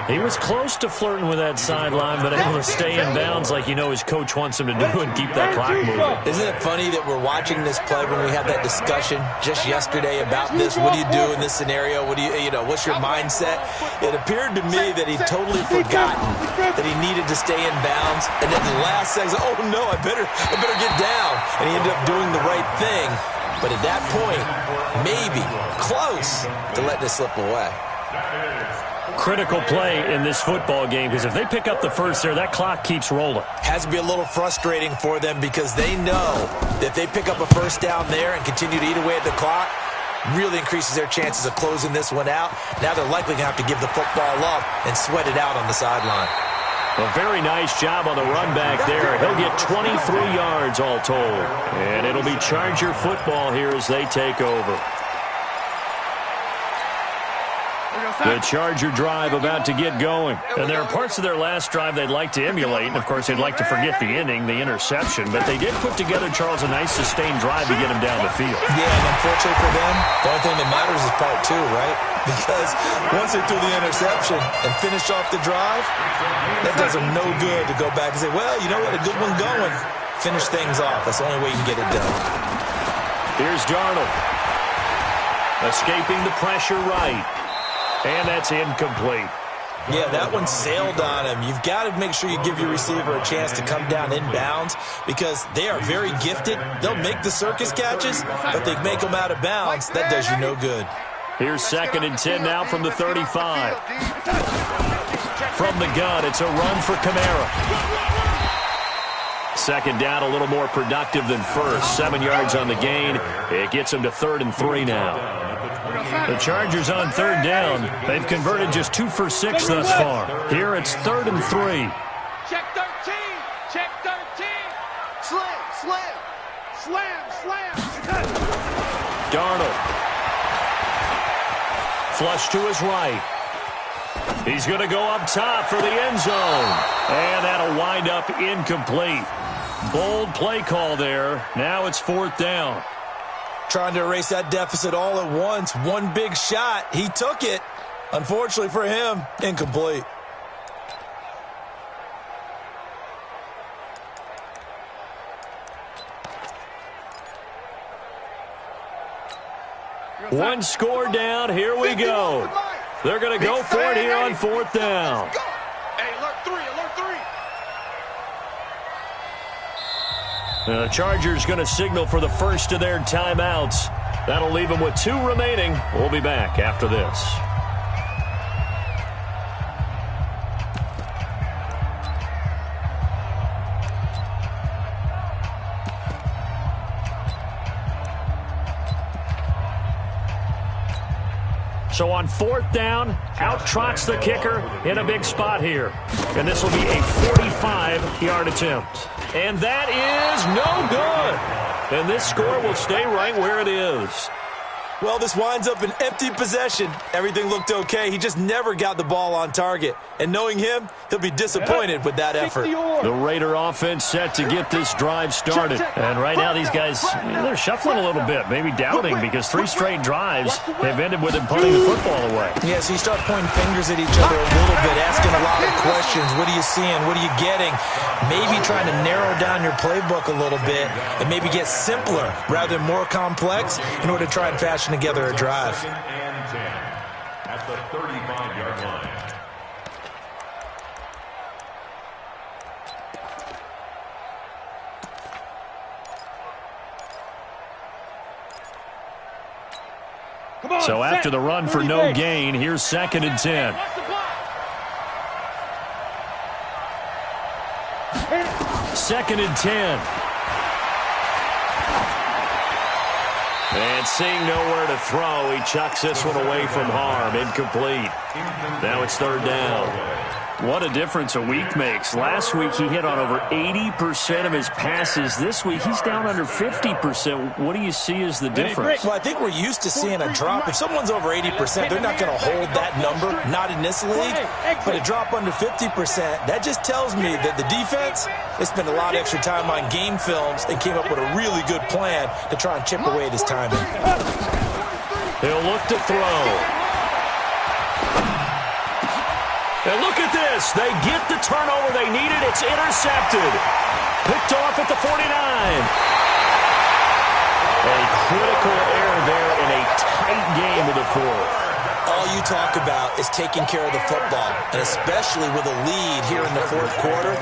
He was close to flirting with that sideline, but able to stay in bounds like you know his coach wants him to do and keep that clock moving. Isn't it funny that we're watching this play when we had that discussion just yesterday about this? What do you do in this scenario? What do you know, what's your mindset? It appeared to me that he'd totally forgotten that he needed to stay in bounds. And then the last second, oh no, I better get down. And he ended up doing the right thing. But at that point, maybe close to letting it slip away. Critical play in this football game because if they pick up the first there, that clock keeps rolling. Has to be a little frustrating for them because they know that if they pick up a first down there and continue to eat away at the clock, really increases their chances of closing this one out. Now they're likely going to have to give the football up and sweat it out on the sideline. A very nice job on the run back there. He'll get 23 yards all told. And it'll be Charger football here as they take over. The Charger drive about to get going. And there are parts of their last drive they'd like to emulate. And, of course, they'd like to forget the inning, the interception. But they did put together, Charles, a nice sustained drive to get him down the field. Yeah, and unfortunately for them, the only thing that matters is part two, right? Because once they threw the interception and finished off the drive, that does them no good to go back and say, well, you know what, a good one going. Finish things off. That's the only way you can get it done. Here's Darnold. Escaping the pressure right. And that's incomplete. Yeah, that one sailed on him. You've got to make sure you give your receiver a chance to come down inbounds because they are very gifted. They'll make the circus catches, but they make them out of bounds. That does you no good. Here's 2nd and 10 now from the 35. From the gun, it's a run for Kamara. 2nd down, a little more productive than first. 7 yards on the gain. It gets them to 3rd and 3 now. The Chargers on 3rd down. They've converted just 2 for 6 thus far. Here it's 3rd and 3. Check 13. Check 13. Slam, slam, slam, slam. Darnold. Flush to his right. He's going to go up top for the end zone. And that'll wind up incomplete. Bold play call there. Now it's 4th down. Trying to erase that deficit all at once. One big shot. He took it. Unfortunately for him, incomplete. One score down. Here we go. They're going to go for it here on 4th down. Hey, alert 3, alert 3. The Chargers going to signal for the first of their timeouts. That'll leave them with 2 remaining. We'll be back after this. So on 4th down, out trots the kicker in a big spot here. And this will be a 45-yard attempt. And that is no good. And this score will stay right where it is. Well, this winds up an empty possession. Everything looked okay. He just never got the ball on target. And knowing him, he'll be disappointed with that effort. The Raider offense set to get this drive started. And right now these guys, they're shuffling a little bit, maybe doubting because 3 straight drives have ended with him punting the football away. Yeah, so you start pointing fingers at each other a little bit, asking a lot of questions. What are you seeing? What are you getting? Maybe trying to narrow down your playbook a little bit and maybe get simpler rather than more complex in order to try and fashion together a drive. 2nd and 10 at the 35-yard line. So after the run for no gain, here's 2nd and 10. 2nd and 10. And seeing nowhere to throw, he chucks this one away from harm. Incomplete. Now it's 3rd down. What a difference a week makes. Last week he hit on over 80% of his passes. This week he's down under 50%. What do you see as the difference? Well, I think we're used to seeing a drop. If someone's over 80%, they're not going to hold that number, not in this league. But a drop under 50%, that just tells me that the defense, they spent a lot of extra time on game films and came up with a really good plan to try and chip away at his timing. He'll look to throw. And look at this. They get the turnover they needed. It's intercepted. Picked off at the 49. A critical error there in a tight game of the 4th. All you talk about is taking care of the football, and especially with a lead here in the 4th quarter,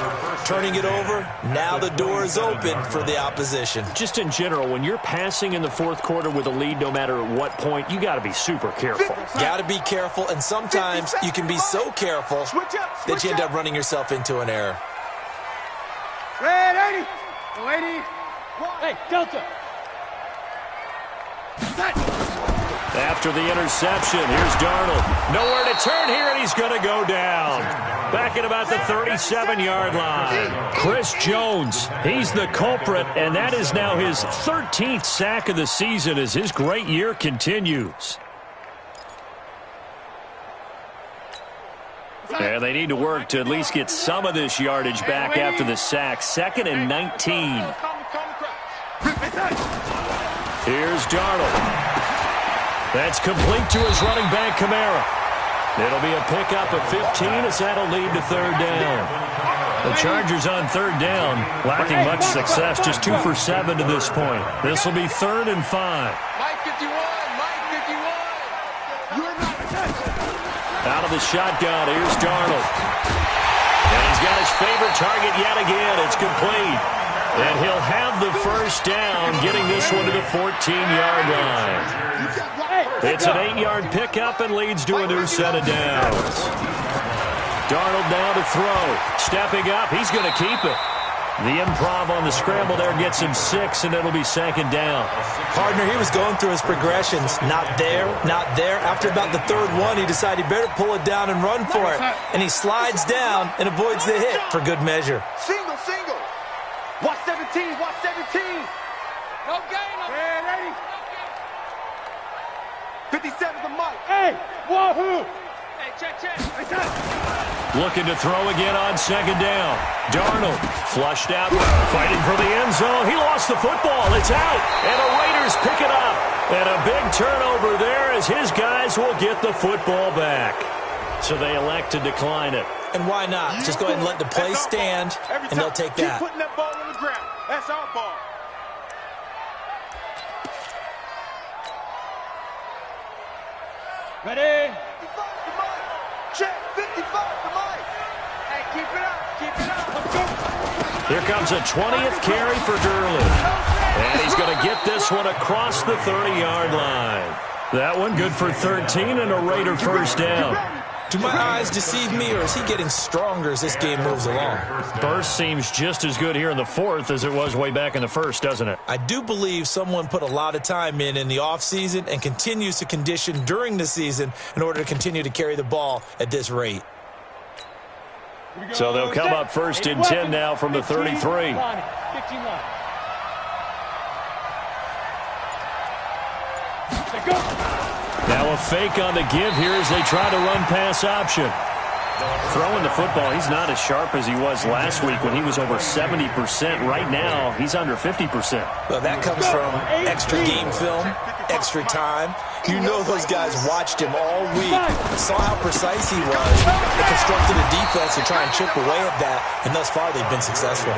turning it over, now the door is open for the opposition. Just in general, when you're passing in the 4th quarter with a lead, no matter at what point, you got to be super careful. Got to be careful, and sometimes you can be so careful that you end up running yourself into an error. Red 80. 80. Hey, Delta. After the interception, here's Darnold. Nowhere to turn here, and he's going to go down. Back at about the 37-yard line. Chris Jones, he's the culprit, and that is now his 13th sack of the season as his great year continues. And they need to work to at least get some of this yardage back after the sack. 2nd and 19. Here's Darnold. That's complete to his running back, Kamara. It'll be a pickup of 15 as that'll lead to 3rd down. The Chargers on 3rd down, lacking much success, just 2 for 7 to this point. This will be 3rd and 5. Mike 51, Mike 51. Out of the shotgun, here's Darnold. And he's got his favorite target yet again. It's complete. And he'll have the 1st down, getting this one to the 14-yard line. It's an 8-yard pickup and leads to a new set of downs. Darnold down to throw. Stepping up, he's going to keep it. The improv on the scramble there gets him 6, and it'll be 2nd down. Partner, he was going through his progressions. Not there, not there. After about the 3rd one, he decided he better pull it down and run for it. And he slides down and avoids the hit for good measure. Single, single. Watch 17, watch 17. No gain. Hey, ready. 57 to Mike. Hey, wahoo. Hey, check. Looking to throw again on 2nd down. Darnold flushed out, fighting for the end zone. He lost the football. It's out, and the Raiders pick it up. And a big turnover there as his guys will get the football back. So they elect to decline it. And why not? Just go ahead and let the play stand, and they'll take that. Keep putting that ball on the ground. That's our ball. Ready? Check, 55 to Mike. Hey, keep it up, keep it up. Let's go. Here comes a 20th carry for Gurley. And he's going to get this one across the 30-yard line. That one good for 13 and a Raider 1st down. Do my eyes deceive me, or is he getting stronger as this game moves along? Burst seems just as good here in the 4th as it was way back in the 1st, doesn't it? I do believe someone put a lot of time in the offseason and continues to condition during the season in order to continue to carry the ball at this rate. So they'll come up 1st and 10 now from the 33. 15 line. Go. Now a fake on the give here as they try to run pass option. Throwing the football, he's not as sharp as he was last week when he was over 70%. Right now, he's under 50%. Well, that comes from extra game film, extra time. You know those guys watched him all week, saw how precise he was, and constructed a defense to try and chip away at that, and thus far they've been successful.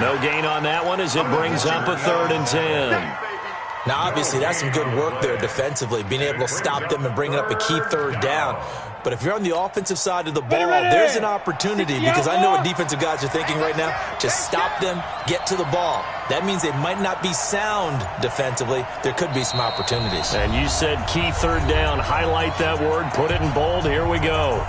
No gain on that one as it brings up a 3rd and 10. Now, obviously, that's some good work there defensively, being able to stop them and bringing up a key 3rd down. But if you're on the offensive side of the ball, there's an opportunity, because I know what defensive guys are thinking right now. Just stop them, get to the ball. That means they might not be sound defensively. There could be some opportunities. And you said key 3rd down. Highlight that word. Put it in bold. Here we go.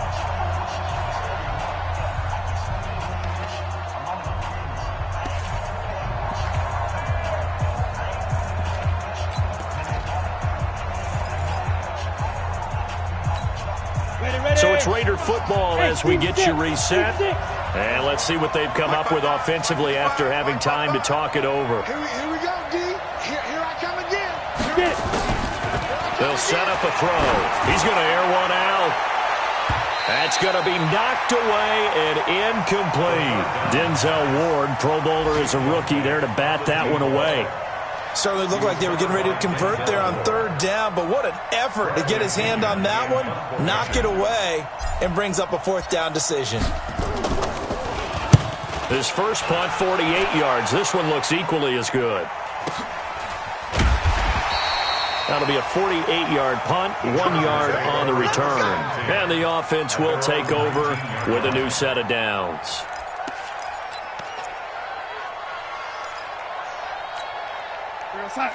So it's Raider football as we get you reset. And let's see what they've come up with offensively after having time to talk it over. Here we go, D. Here I come again. They'll set up a throw. He's going to air one out. That's going to be knocked away and incomplete. Denzel Ward, Pro Bowler as a rookie, there to bat that one away. Certainly looked like they were getting ready to convert there on 3rd down, but what an effort to get his hand on that one, knock it away, and brings up a 4th down decision. His first punt, 48 yards. This one looks equally as good. That'll be a 48-yard punt, 1 yard on the return. And the offense will take over with a new set of downs.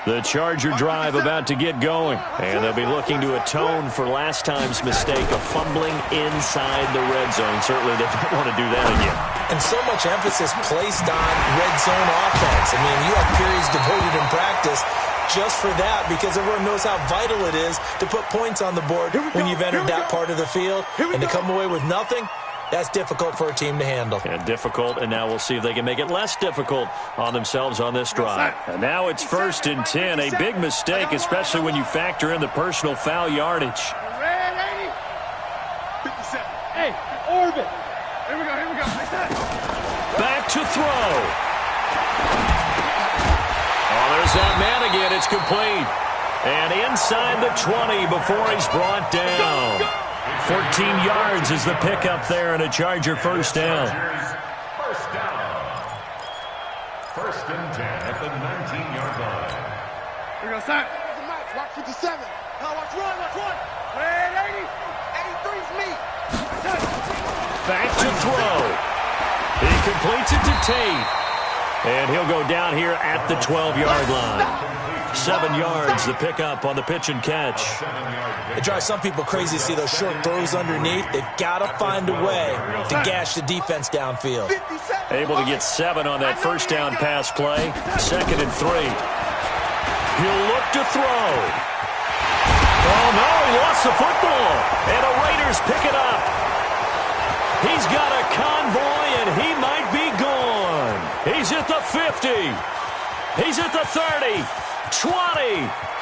The Charger drive about to get going, and they'll be looking to atone for last time's mistake of fumbling inside the red zone. Certainly they don't want to do that again. And so much emphasis placed on red zone offense. I mean, you have periods devoted in practice just for that, because everyone knows how vital it is to put points on the board when you've entered that part of the field. And to come away with nothing, that's difficult for a team to handle. And difficult, and now we'll see if they can make it less difficult on themselves on this drive. And now it's 1st and 10, a big mistake, especially when you factor in the personal foul yardage. Hey, throw. Oh, there's that man again. It's complete. And inside the 20 before he's brought down. 14 yards is the pickup there, and a Charger first down. First down. First and 10 at the 19-yard line. We're going to start. Watch 57. Now watch run, watch run. Man, 80. 83's me. Back to throw. He completes it to Tate. And he'll go down here at the 12-yard line. 7 yards, the pickup on the pitch and catch. It drives some people crazy to see those short throws underneath. They've got to find a way to gash the defense downfield. Able to get 7 on that first down pass play. 2nd and 3. He'll look to throw. Oh, no, he lost the football. And the Raiders pick it up. He's got a convoy, and he might be gone. He's at the 50. He's at the 30. 20,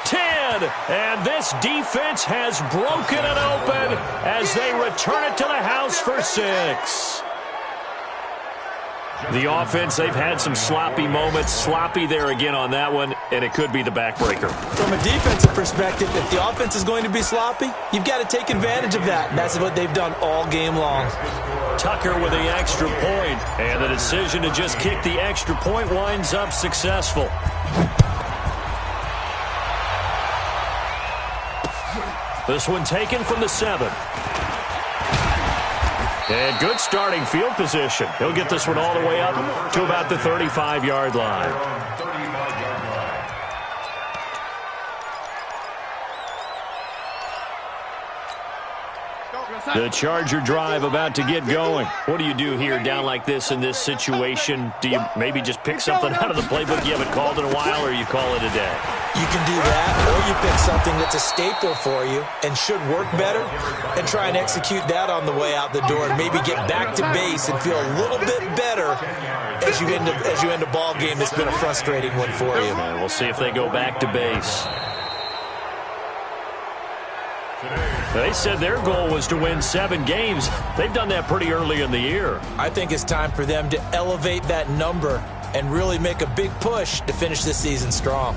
10, and this defense has broken it open as they return it to the house for 6. The offense, they've had some sloppy moments. Sloppy there again on that one, and it could be the backbreaker. From a defensive perspective, if the offense is going to be sloppy, you've got to take advantage of that, and that's what they've done all game long. Tucker with the extra point, and the decision to just kick the extra point winds up successful. This one taken from the 7. And good starting field position. He'll get this one all the way up to about the 35-yard line. The Charger drive about to get going. What do you do here down like this in this situation? Do you maybe just pick something out of the playbook you haven't called in a while, or you call it a day? You can do that, or you pick something that's a staple for you and should work better and try and execute that on the way out the door and maybe get back to base and feel a little bit better as you end a ball game that's been a frustrating one for you. And we'll see if they go back to base. They said their goal was to win 7 games. They've done that pretty early in the year. I think it's time for them to elevate that number and really make a big push to finish this season strong.